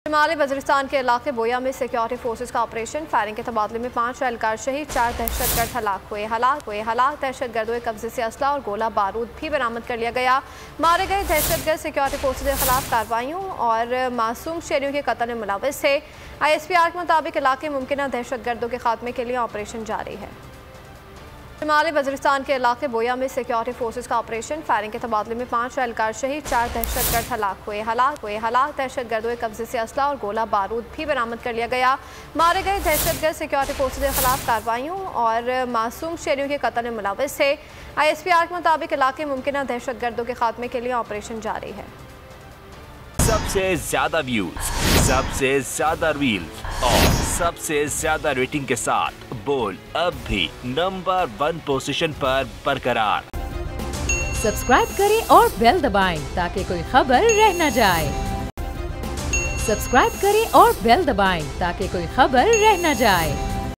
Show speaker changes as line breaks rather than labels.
शुमाली वज़ीरिस्तान के इलाके बोया में सिक्योरिटी फोर्सेज का ऑपरेशन फायरिंग के तबादले में 5 एहलकार शहीद, 4 दहशतगर्द हलाक हुए। दहशतगर्दों के कब्जे से असला और गोला बारूद भी बरामद कर लिया गया। मारे गए दहशतगर्द सिक्योरिटी फोर्सेज के खिलाफ कार्रवाइयों और मासूम शहरियों के कत्ल में मुलव्वस थे। ISPR के मुताबिक इलाके मुमकिन दहशतगर्दों के खात्मे के लिए ऑपरेशन जारी है। शुमाली वज़ीरिस्तान के इलाके बोया में सिक्योरिटी फोर्सेज का ऑपरेशन फायरिंग के तबादले में 5 एहलकार शहीद, 4 दहशतगर्द हलाक हुए। दहशतगर्दों के कब्जे से असला और गोला बारूद भी बरामद कर लिया गया। मारे गए दहशतगर्द सिक्योरिटी फोर्सेज के खिलाफ कार्रवाइयों और मासूम शहरियों के कत्ल में मुलव्वस थे। ISPR के मुताबिक इलाके मुमकिन दहशतगर्दों के खात्मे के लिए ऑपरेशन जारी है।
सबसे ज्यादा व्यूज, सबसे ज्यादा रील्स और सबसे ज्यादा रेटिंग के साथ बोल अब भी नंबर 1 पोजीशन पर बरकरार।
सब्सक्राइब करें और बेल दबाएं ताकि कोई खबर रह न जाए। सब्सक्राइब करें और बेल दबाएं ताकि कोई खबर रह न जाए।